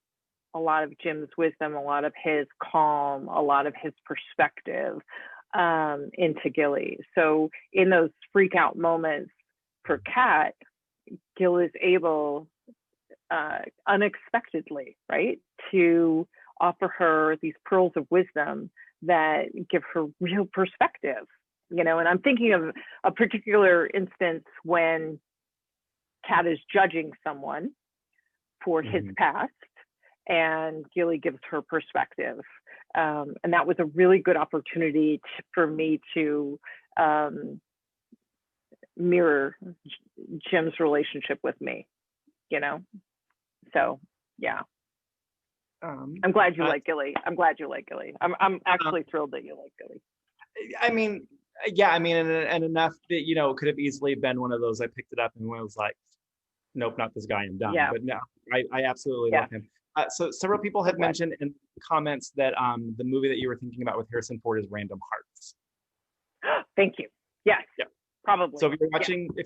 a lot of Jim's wisdom, a lot of his calm, a lot of his perspective into Gilly. So in those freak out moments for Kat, Gil is able unexpectedly, right, to offer her these pearls of wisdom that give her real perspective, and I'm thinking of a particular instance when Kat is judging someone for his past, and Gilly gives her perspective. And that was a really good opportunity for me to mirror Jim's relationship with me, So, yeah. I'm glad you like Gilly. I'm I'm actually thrilled that you like Gilly. And enough that, could have easily been one of those, I picked it up and was like, nope, not this guy, I'm done. Yeah. But no, I absolutely love him. So several people have mentioned in comments that the movie that you were thinking about with Harrison Ford is Random Hearts. Thank you. Yes. Yeah. Probably. So if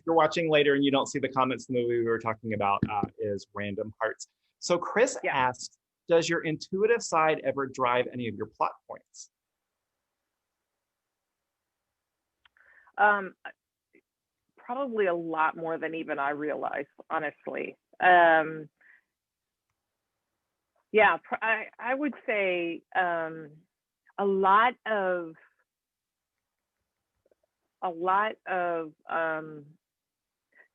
you're watching later and you don't see the comments, the movie we were talking about is Random Hearts. So Chris asked, does your intuitive side ever drive any of your plot points? Probably a lot more than even I realize, honestly. Yeah, I would say a lot of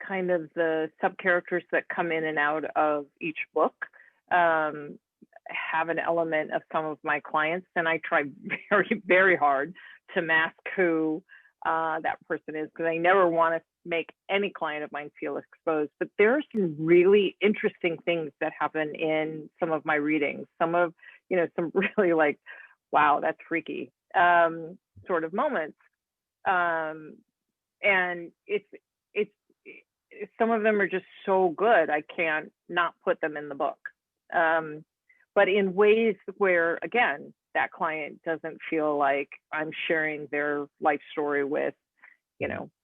kind of the sub characters that come in and out of each book have an element of some of my clients, and I try very, very hard to mask who that person is, because I never want to make any client of mine feel exposed. But there are some really interesting things that happen in some of my readings. Some really like, wow, that's freaky sort of moments. And it's some of them are just so good, I can't not put them in the book. But in ways where, again, that client doesn't feel like I'm sharing their life story with,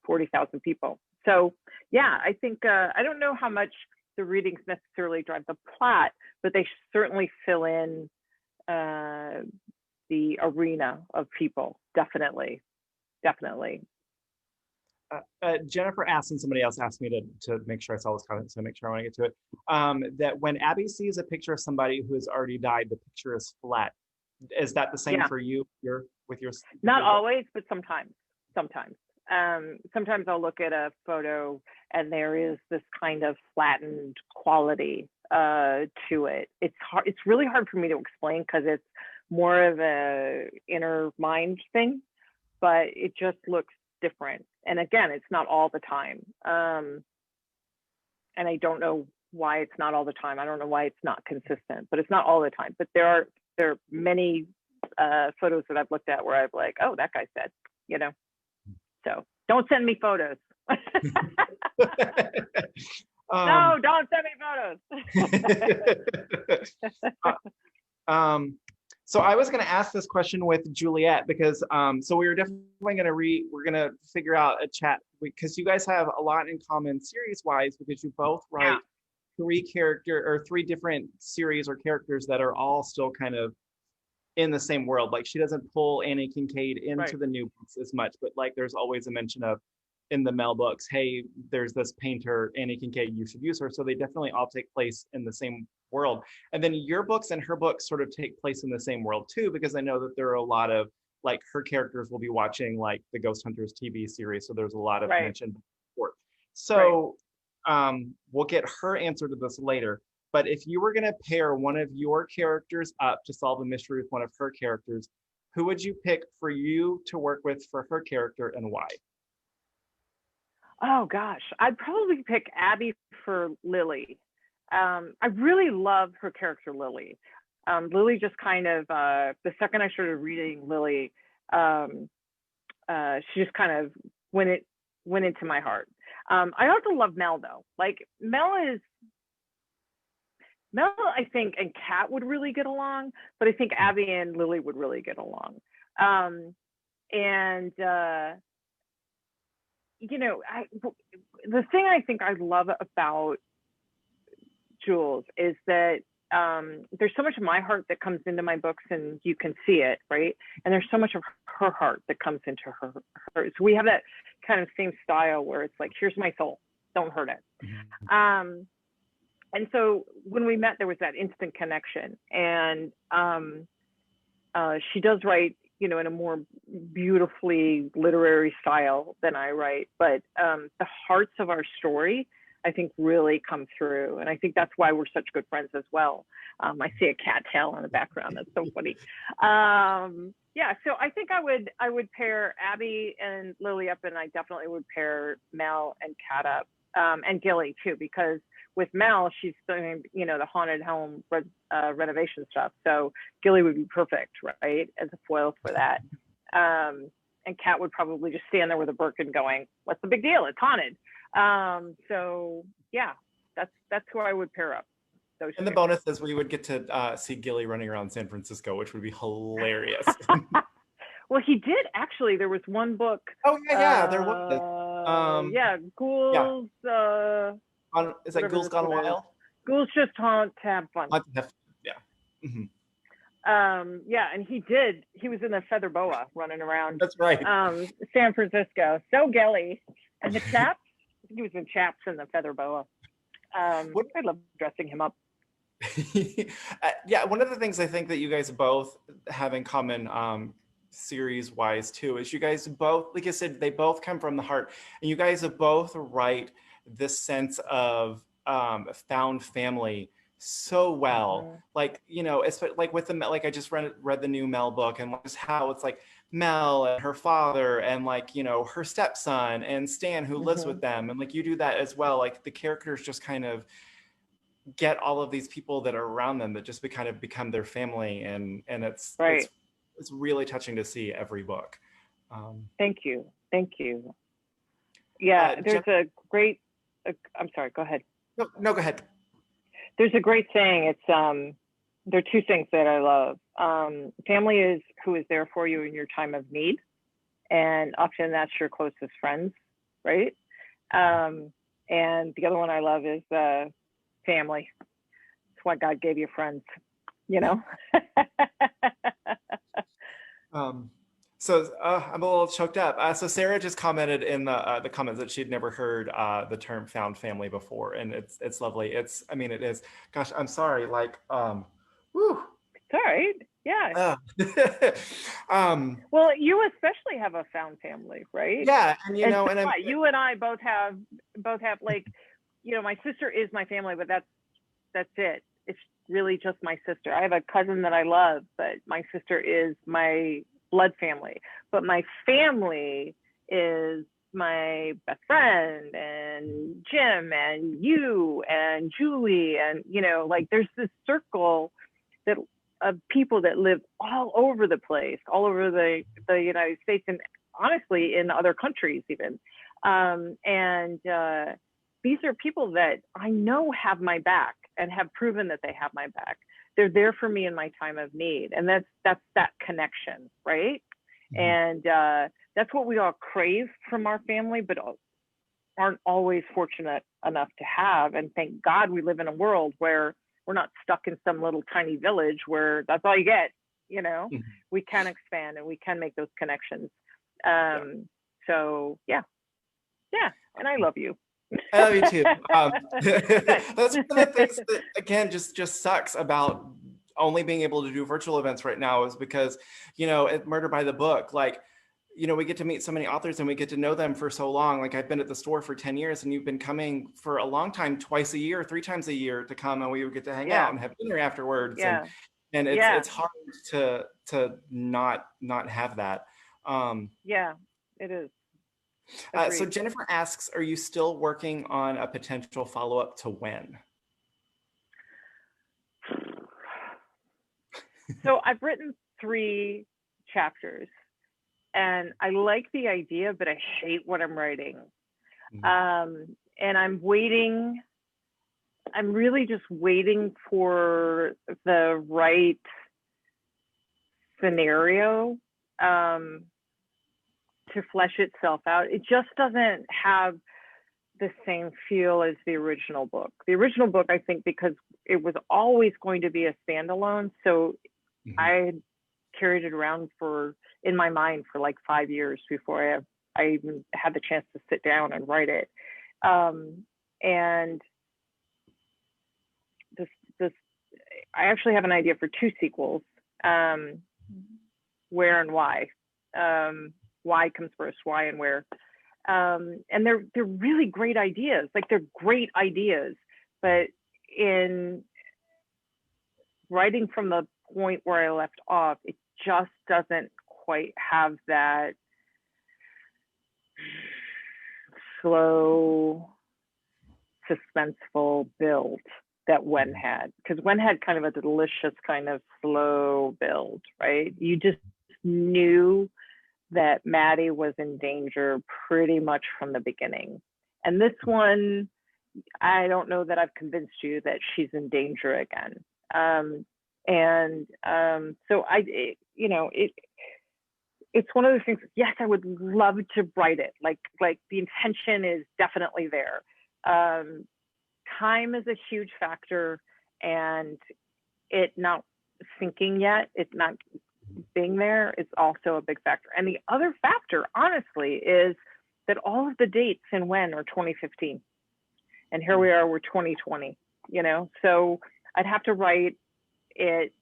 40,000 people. So yeah, I think, I don't know how much the readings necessarily drive the plot, but they certainly fill in the arena of people. Definitely. Jennifer asked, and somebody else asked me to make sure I saw this comment, so make sure I want to get to it. That when Abby sees a picture of somebody who has already died, the picture is flat. Is that the same for you? With your not always, but sometimes. Sometimes I'll look at a photo and there is this kind of flattened quality to it. It's hard. It's really hard for me to explain because it's more of a inner mind thing, but it just looks different. And again, it's not all the time. And I don't know why it's not all the time. I don't know why it's not consistent, but it's not all the time. But there are many photos that I've looked at where I've like, oh, that guy said, So don't send me photos. No, don't send me photos. So I was going to ask this question with Juliet because so we were definitely going to we're going to figure out a chat because you guys have a lot in common series wise, because you both write three different series or characters that are all still kind of in the same world. Like she doesn't pull Annie Kincaid into the new books as much, but like there's always a mention of in the Mel books, hey, there's this painter, Annie Kincaid, you should use her. So they definitely all take place in the same world. And then your books and her books sort of take place in the same world too, because I know that there are a lot of like her characters will be watching like the Ghost Hunters TV series. So there's a lot of mention. So we'll get her answer to this later. But if you were going to pair one of your characters up to solve a mystery with one of her characters, who would you pick for you to work with for her character and why? Oh gosh, I'd probably pick Abby for Lily. I really love her character, Lily. Lily just kind of, the second I started reading Lily, she just kind of went into my heart. I also love Mel though. Like Mel, I think, and Kat would really get along, but I think Abby and Lily would really get along. The thing I think I love about Jules is that there's so much of my heart that comes into my books and you can see it, right? And there's so much of her heart that comes into her. So we have that kind of same style where it's like, here's my soul, don't hurt it. And so when we met, there was that instant connection. And she does write, in a more beautifully literary style than I write. But the hearts of our story, I think, really come through. And I think that's why we're such good friends as well. I see a cat tail in the background. That's so funny. So I think I would pair Abby and Lily up, and I definitely would pair Mel and Kat up, and Gilly too, because with Mel, she's doing, the haunted home renovation stuff. So Gilly would be perfect, right, as a foil for that. And Kat would probably just stand there with a Birkin going, what's the big deal? It's haunted. So yeah, that's who I would pair up. Those and two. The bonus is we would get to see Gilly running around San Francisco, which would be hilarious. Well, he did actually. There was one book. Oh yeah, there was. Ghouls. Is that Ghouls Gone Wild? Ghouls Just Haunt to Have Fun. Yeah. Mm-hmm. And he was in a feather boa running around. That's right. San Francisco. So Gilly. And the chaps, I think he was in chaps in the feather boa. I love dressing him up. Yeah, one of the things I think that you guys both have in common, series wise too, is you guys both, like I said, they both come from the heart, and you guys have both write this sense of found family so well. Mhm. Like, it's like with the like I just read the new Mel book, and just how it's like Mel and her father, and like her stepson and Stan who lives with Mhm. them, and like you do that as well. Like the characters just kind of get all of these people that are around them that just kind of become their family, and Right. it's really touching to see every book. um, Thank you. Thank you. Yeah, Jen, there's a great, I'm sorry, go ahead. no, no, go ahead. There's a great saying. There are two things that I love. Family is who is there for you in your time of need, and often that's your closest friends, right? Um, and the other one I love is family. It's why God gave you friends, you Yeah. know? um, so I'm a little choked up. So Sarah just commented in the comments that she'd never heard the term found family before, and it's lovely. I mean, it is. Gosh, I'm sorry. Like, whew, It's all right. Yeah. uh, um, Well, you especially have a found family, right? yeah, and And so and I'm. you and I both have like, my sister is my family, but that's it. It's really just my sister. I have a cousin that I love, but my sister is my blood family. But my family is my best friend and Jim and you and Julie, and like there's this circle that of people that live all over the place, all over the United States, and honestly in other countries even. And these are people that I know have my back and have proven that they have my back. They're there for me in my time of need, and that's that connection, right? And that's what we all crave from our family, but aren't always fortunate enough to have. And thank God we live in a world where we're not stuck in some little tiny village where that's all you get. Mhm. We can expand and we can make those connections. Yeah. So yeah, and I love you. I love you too. That's one of the Good. things that again just sucks about only being able to do virtual events right now, is because at Murder by the Book, like we get to meet so many authors and we get to know them for so long. Like I've been at the store for 10 years, and you've been coming for a long time, twice a year, three times a year to come, and we would get to hang out Yeah, and have dinner afterwards, and yeah, it's yeah, hard to not have that. Um, yeah. It is. so Agreed. Jennifer asks, are you still working on a potential follow-up to When? So I've written 3 chapters, and I like the idea, but I hate what I'm writing. And I'm waiting. I'm really just waiting for the right scenario to flesh itself out. It just doesn't have the same feel as the original book. The original book, I think, because it was always going to be a standalone, so I carried it around in my mind for like 5 years before I even had the chance to sit down and write it. And this I actually have an idea for 2 sequels. Where and why. Why comes first, why and where. And they're really great ideas. Like they're great ideas, but in writing from the point where I left off, it just doesn't quite have that slow, suspenseful build that Wen had. Because Wen had kind of a delicious kind of slow build, right? You just knew that Maddie was in danger pretty much from the beginning. And this one, I don't know that I've convinced you that she's in danger again. So it's one of those things. Yes, I would love to write it. Like the intention is definitely there. Time is a huge factor, and it not sinking yet. It's not being there is also a big factor. And the other factor, honestly, is that all of the dates in When are 2015. And here we are, we're 2020, So I'd have to write it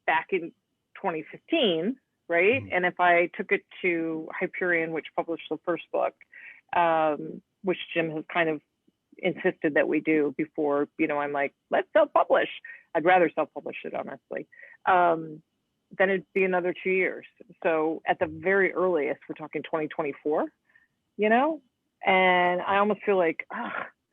back in 2015, right? And if I took it to Hyperion, which published the first book, which Jim has kind of insisted that we do before, I'm like, let's self-publish. I'd rather self-publish it, honestly. Then it'd be another 2 years. So at the very earliest, we're talking 2024, and I almost feel like,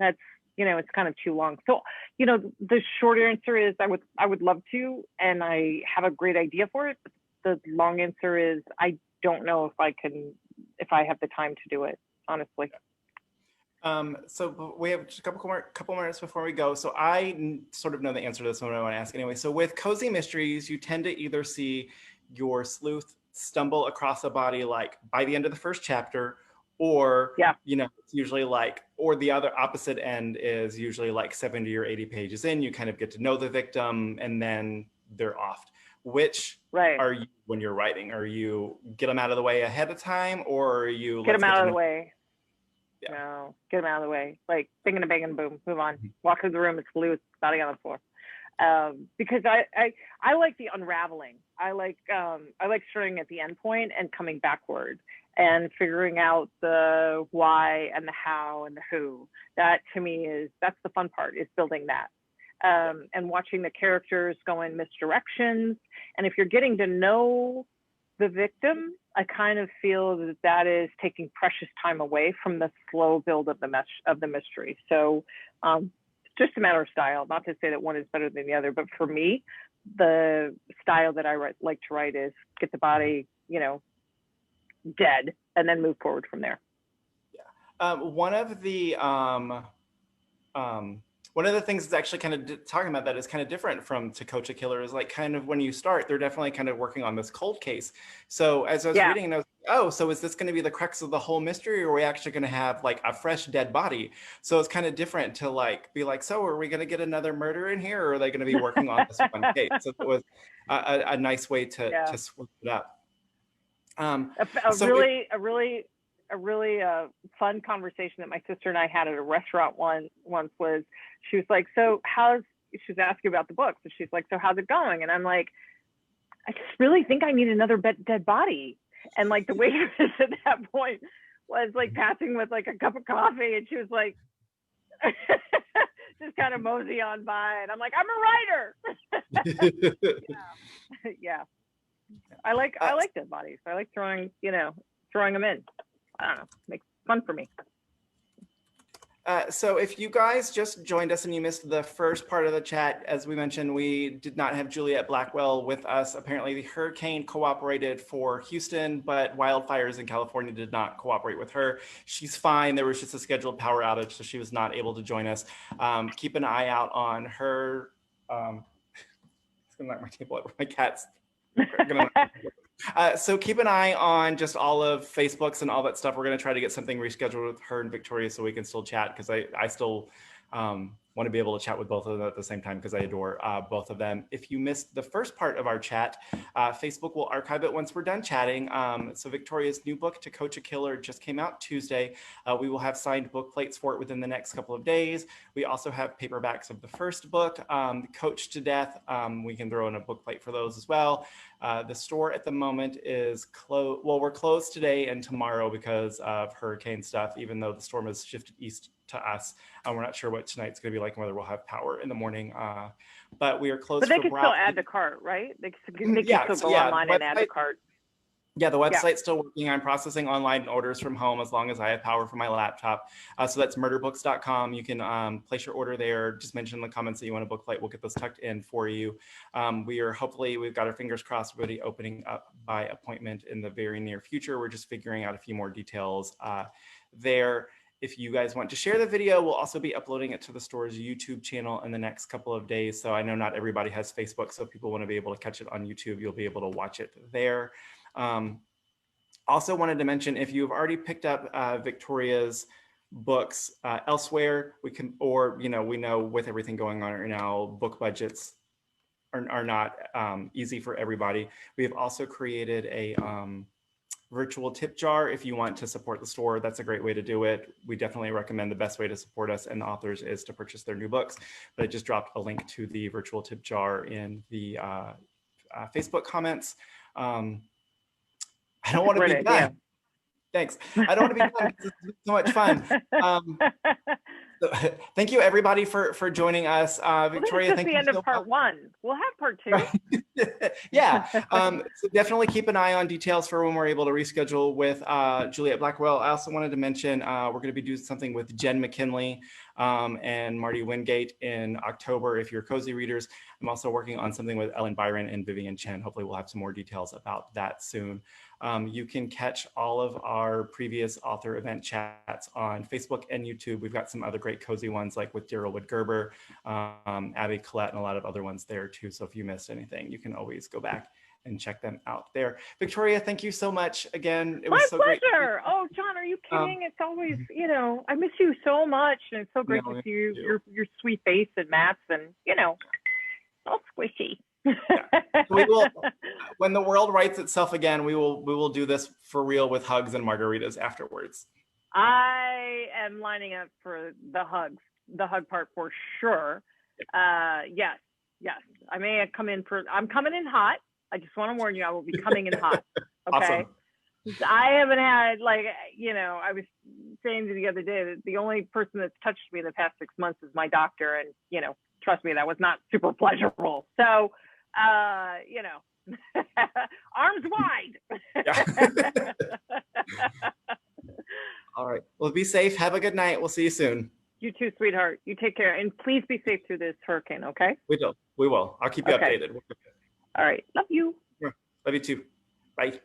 that's, it's kind of too long. So, the short answer is I would love to, and I have a great idea for it. But the long answer is I don't know if I have the time to do it, honestly. So we have just a couple minutes before we go. So I sort of know the answer to this one, I want to ask anyway. So with cozy mysteries, you tend to either see your sleuth stumble across a body like by the end of the first chapter, or it's usually like, or the other opposite end is usually like 70 or 80 pages in, you kind of get to know the victim and then they're off. Which are you when you're writing? Are you get them out of the way ahead of time, or are you get them out of the way? Yeah. No, get them out of the way. Like bing and a bang and boom, move on. Walk through the room, it's loose, body on the floor. Because I like the unraveling. I like starting at the end point and coming backward and figuring out the why and the how and the who. That to me that's the fun part, is building that. And watching the characters go in misdirections. And if you're getting to know the victim, I kind of feel that is taking precious time away from the slow build of the mystery. So it's just a matter of style. Not to say that one is better than the other, but for me, the style that I like to write is get the body, dead, and then move forward from there. Yeah. One of the things that's actually kind of talking about that is kind of different from To Coach a Killer is like kind of when you start, they're definitely kind of working on this cold case. So as I was reading, I was like, oh, so is this going to be the crux of the whole mystery, or are we actually going to have like a fresh dead body? So it's kind of different to like be like, so are we going to get another murder in here, or are they going to be working on this one case? So it was a nice way to switch it up. A really fun conversation that my sister and I had at a restaurant once was, she was like, so she was asking about the books, and she's like, so how's it going? And I'm like, I just really think I need another dead body. And like the waitress at that point was like passing with like a cup of coffee, and she was like, just kind of mosey on by, and I'm like, I'm a writer. Yeah. I like dead bodies. I like throwing them in. I don't know, makes it fun for me. So if you guys just joined us and you missed the first part of the chat, as we mentioned, we did not have Juliet Blackwell with us. Apparently the hurricane cooperated for Houston, but wildfires in California did not cooperate with her. She's fine. There was just a scheduled power outage, so she was not able to join us. Keep an eye out on her. It's gonna knock my table over. My cat's gonna so keep an eye on just all of Facebooks and all that stuff. We're going to try to get something rescheduled with her and Victoria so we can still chat, because I still want to be able to chat with both of them at the same time, because I adore both of them. If you missed the first part of our chat, Facebook will archive it once we're done chatting. So Victoria's new book, To Coach a Killer, just came out Tuesday. We will have signed book plates for it within the next couple of days. We also have paperbacks of the first book, Coach to Death. We can throw in a book plate for those as well. The store at the moment is closed. Well, we're closed today and tomorrow because of hurricane stuff, even though the storm has shifted east to us. We're not sure what tonight's going to be like and whether we'll have power in the morning. But we are closed. But they can still add to cart, right? They can still go online and add to cart. Yeah, the website's still working. I'm processing online orders from home as long as I have power for my laptop. So that's murderbooks.com. You can place your order there. Just mention in the comments that you want a book plate. We'll get those tucked in for you. We've got our fingers crossed, really opening up by appointment in the very near future. We're just figuring out a few more details there. If you guys want to share the video, we'll also be uploading it to the store's YouTube channel in the next couple of days. So I know not everybody has Facebook, so if people want to be able to catch it on YouTube, you'll be able to watch it there. Also wanted to mention, if you've already picked up Victoria's books elsewhere, we can, or, we know with everything going on right now, book budgets are not easy for everybody. We have also created a virtual tip jar if you want to support the store. That's a great way to do it. We definitely recommend the best way to support us and the authors is to purchase their new books. But I just dropped a link to the virtual tip jar in the Facebook comments. I don't want to be done. Yeah. Thanks. I don't want to be done because it's so much fun. So, thank you everybody for joining us. Victoria, thank you. This is the end of part 1. We'll have part 2. Yeah. So definitely keep an eye on details for when we're able to reschedule with Juliet Blackwell. I also wanted to mention we're going to be doing something with Jen McKinley and Marty Wingate in October. If you're cozy readers, I'm also working on something with Ellen Byron and Vivian Chen. Hopefully we'll have some more details about that soon. You can catch all of our previous author event chats on Facebook and YouTube. We've got some other great cozy ones like with Daryl Wood Gerber, Abby Collette, and a lot of other ones there too. So if you missed anything, you can always go back and check them out there. Victoria, thank you so much again. It was My so pleasure. great. Oh, John, are you kidding? It's always, I miss you so much. And it's so great to see your sweet face and Matt's and, all squishy. Yeah. We will, when the world rights itself again, we will do this for real with hugs and margaritas afterwards. I am lining up for the hug part for sure. Yes. I may have I'm coming in hot. I just want to warn you, I will be coming in hot. Okay. Awesome. I haven't had I was saying the other day that the only person that's touched me the past 6 months is my doctor. And, trust me, that was not super pleasurable. So, arms wide. Yeah. All right. Well, be safe. Have a good night. We'll see you soon. You too, sweetheart. You take care. And please be safe through this hurricane, okay? We will. I'll keep you updated. All right. Love you. Love you too. Bye.